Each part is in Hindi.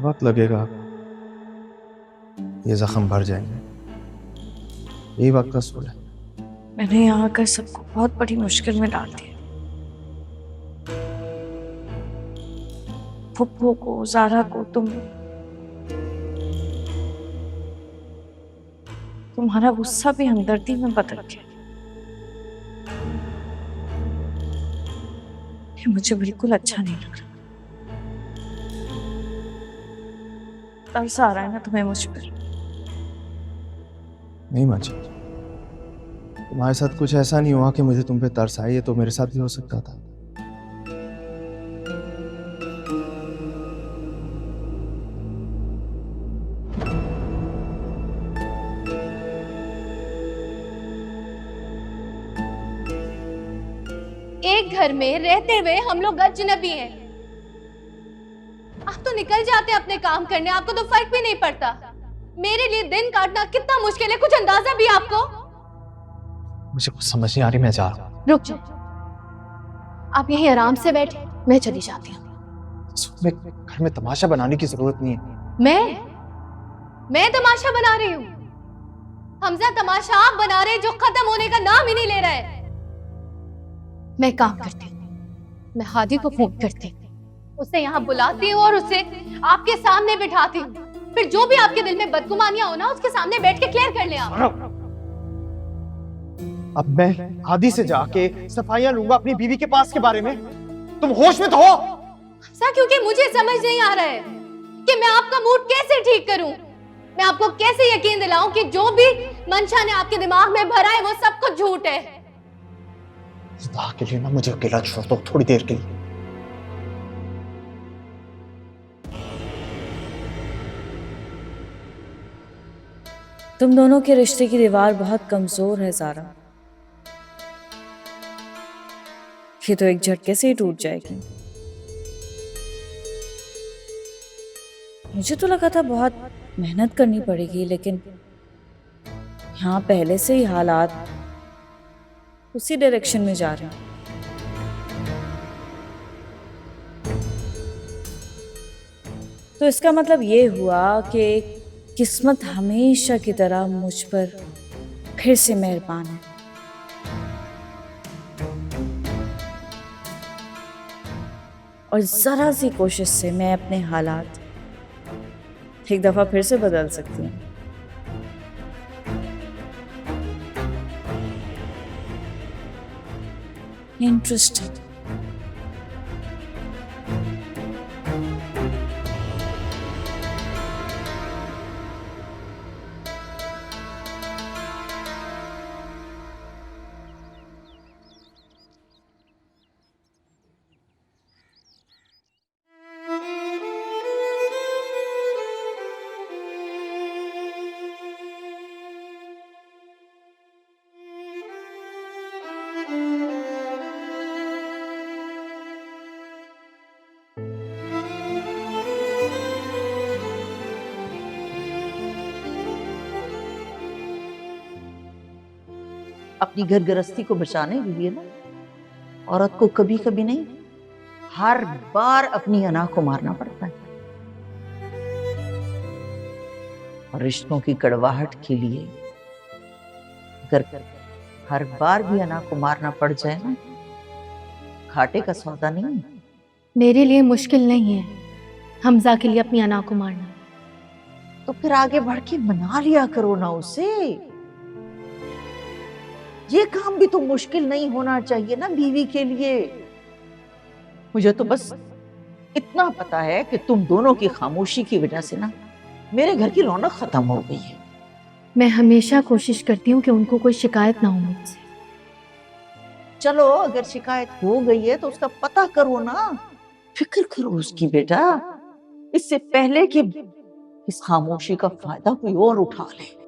वक्त लगेगा, ये जख्म भर जाएंगे। यही वक्त का असूल है। मैंने यहाँ आकर सबको बहुत बड़ी मुश्किल में डाल दिया। फुप्पो को, ज़ारा को, तुम्हारा गुस्सा भी हमदर्दी में बदल गया। ये मुझे बिल्कुल अच्छा नहीं लग रहा। तरस आ रहा है ना तुम्हें मुझ पर? नहीं माची, तुम्हारे साथ कुछ ऐसा नहीं हुआ कि मुझे तुम पे तरस आए। ये तो मेरे साथ भी हो सकता था। एक घर में रहते हुए हम लोग अजनबी हैं। आप तो निकल जाते अपने काम करने, आपको तो फर्क भी नहीं पड़ता। मेरे लिए दिन काटना कितना मुश्किल है, कुछ अंदाजा भी आपको? मुझे कुछ समझ नहीं आ रही, मैं जा रहा हूँ। रुक जाओ, आप यहीं आराम से बैठे, मैं चली जाती हूँ। घर में तमाशा बनाने की जरूरत नहीं है। मैं तमाशा बना रही हूँ? हमजा, तमाशा आप बना रहे जो खत्म होने का नाम ही नहीं ले रहा है। मैं काम करती हूँ, मैं हादी को फोन करती हूँ, उसे यहाँ बुलाती हूँ और उसे आपके सामने बिठाती हूँ। फिर जो भी आपके दिल में बदगुमानियां हो ना, उसके सामने बैठ के क्लियर कर ले आप। अब मैं हादी से जाके सफाइयां लूंगा अपनी बीवी के पास के बारे में? तुम होश में तो हो? सर, क्योंकि मुझे समझ नहीं आ रहा है कि मैं आपका मूड कैसे ठीक करूं। मैं आपको कैसे यकीन दिलाऊं कि जो भी मंशा ने आपके दिमाग में भरा है वो सब कुछ झूठ है। खुदा के लिए ना मुझे अकेला छोड़ दो थोड़ी देर के लिए। तुम दोनों के रिश्ते की दीवार बहुत कमजोर है ज़ारा। ये तो एक झटके से ही टूट जाएगी। मुझे तो लगा था बहुत मेहनत करनी पड़ेगी, लेकिन यहाँ पहले से ही हालात उसी डायरेक्शन में जा रहे हैं। तो इसका मतलब ये हुआ कि किस्मत हमेशा की तरह मुझ पर फिर से मेहरबान है। और जरा सी कोशिश से मैं अपने हालात एक दफा फिर से बदल सकती हूँ। इंटरेस्टिंग। अपनी घर गृहस्थी को बचाने के लिए ना औरत को कभी कभी नहीं, हर बार अपनी अना को मारना पड़ता है। और रिश्तों की कड़वाहट के लिए अगर हर बार भी अना को मारना पड़ जाए ना, घाटे का सौदा नहीं है। मेरे लिए मुश्किल नहीं है हमजा के लिए अपनी अना को मारना। तो फिर आगे बढ़ के मना लिया करो ना उसे। ये काम भी तो मुश्किल नहीं होना चाहिए ना बीवी के लिए। मुझे तो बस इतना पता है कि तुम दोनों की खामोशी की वजह से ना मेरे घर की रौनक खत्म हो गई है। मैं हमेशा कोशिश करती हूँ कि उनको कोई शिकायत ना हो मुझसे, चलो अगर शिकायत हो गई है तो उसका पता करो ना, फिक्र करो उसकी बेटा, इससे पहले कि इस खामोशी का फायदा कोई और उठा ले।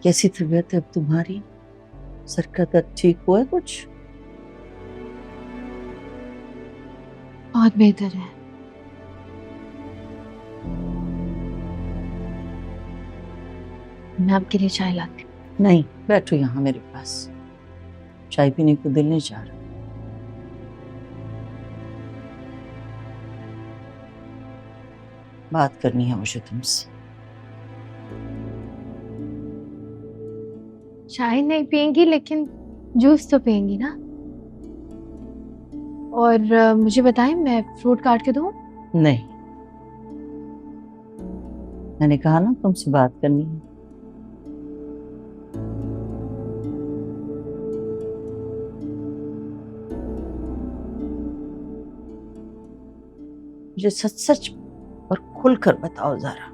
कैसी तबीयत है अब तुम्हारी? सर का दर्द ठीक हुआ है कुछ? बहुत बेहतर है। मैं आपके लिए चाय लाती हूँ। नहीं, बैठो यहाँ मेरे पास, चाय पीने को दिल नहीं चाह रहा। बात करनी है मुझे तुमसे। चाय नहीं पियेंगी लेकिन जूस तो पियेंगी ना? और मुझे बताएं, मैं फ्रूट काट के दूं? नहीं, मैंने कहा ना तुमसे बात करनी है। मुझे सच सच और खुलकर बताओ जरा,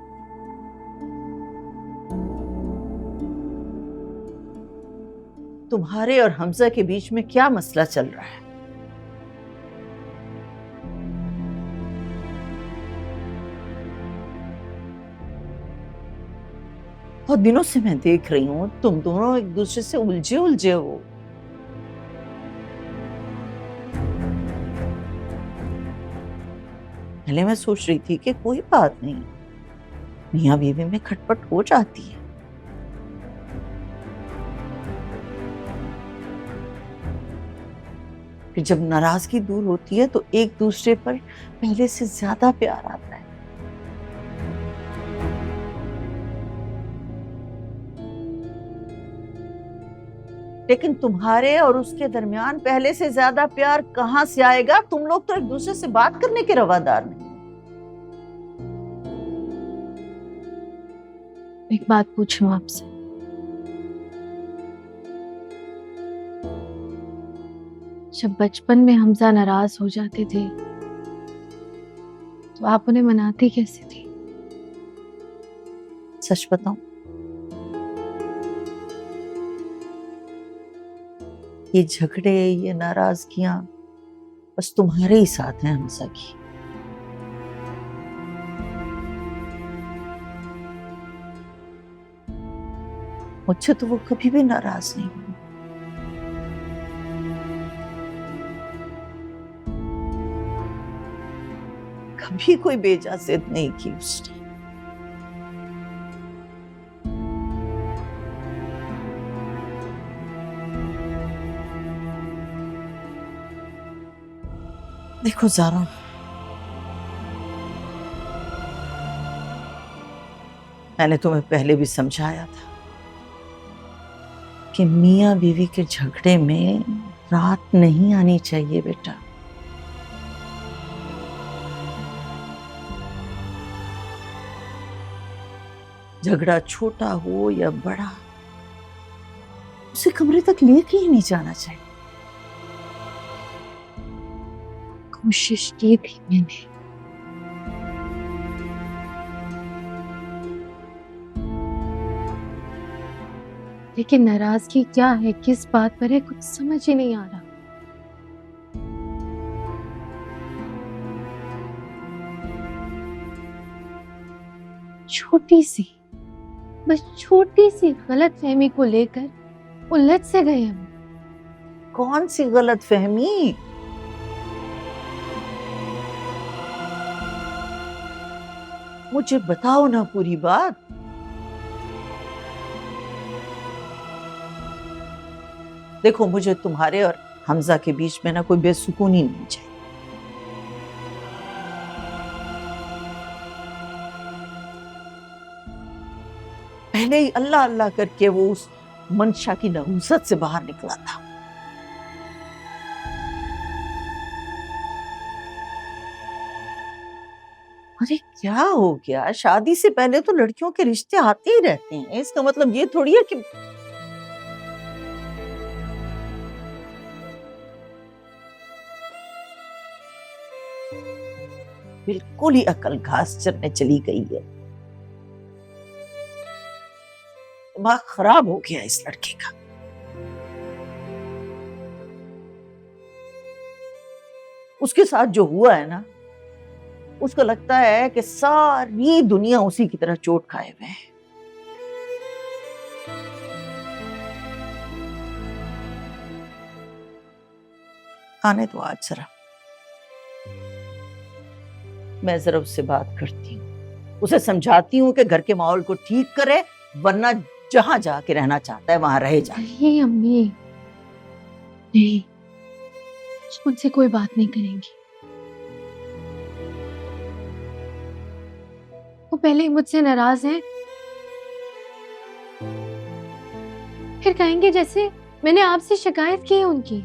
तुम्हारे और हमजा के बीच में क्या मसला चल रहा है? बहुत दिनों से मैं देख रही हूं तुम दोनों एक दूसरे से उलझे उलझे हो। पहले मैं सोच रही थी कि कोई बात नहीं, मियां बीवी में खटपट हो जाती है, फिर जब नाराजगी दूर होती है तो एक दूसरे पर पहले से ज्यादा प्यार आता है। लेकिन तुम्हारे और उसके दरमियान पहले से ज्यादा प्यार कहां से आएगा? तुम लोग तो एक दूसरे से बात करने के रवादार नहीं। एक बात पूछूं आपसे? जब बचपन में हमजा नाराज हो जाते थे तो आप उन्हें मनाती कैसे थी? सच बताऊं, ये झगड़े, ये नाराजगियां बस तुम्हारे ही साथ हैं हमजा की। मुझसे तो वो कभी भी नाराज नहीं हुई। कभी कोई बेइज्जत नहीं की उसने। देखो ज़ारा, मैंने तुम्हें पहले भी समझाया था कि मियां बीवी के झगड़े में रात नहीं आनी चाहिए बेटा। झगड़ा छोटा हो या बड़ा, उसे कमरे तक लेके ही नहीं जाना चाहिए। कोशिश की थी मैंने, लेकिन नाराजगी क्या है, किस बात पर है, कुछ समझ ही नहीं आ रहा। छोटी सी, बस छोटी सी गलतफहमी को लेकर उलझ से गए हम। कौन सी गलतफहमी? मुझे बताओ ना पूरी बात। देखो, मुझे तुम्हारे और हमजा के बीच में ना कोई बेसुकूनी नहीं चाहिए। पहले ही अल्लाह अल्लाह करके वो उस मंशा की नहुसत से बाहर निकला था। अरे क्या हो गया? शादी से पहले तो लड़कियों के रिश्ते आते ही रहते हैं, इसका मतलब ये थोड़ी है कि बिल्कुल ही अकल घास चरने चली गई है। दिमाग खराब हो गया इस लड़के का। उसके साथ जो हुआ है ना, उसको लगता है कि सारी दुनिया उसी की तरह चोट खाए हुए है। आने तो आज जरा, मैं जरा उससे बात करती हूँ, उसे समझाती हूँ कि घर के माहौल को ठीक करे, वरना जहां जाके रहना चाहता है वहां रहे जाए। नहीं अम्मी, नहीं, मुझसे कोई बात नहीं करेंगी। वो पहले ही मुझसे नाराज हैं, फिर कहेंगे जैसे मैंने आपसे शिकायत की है उनकी।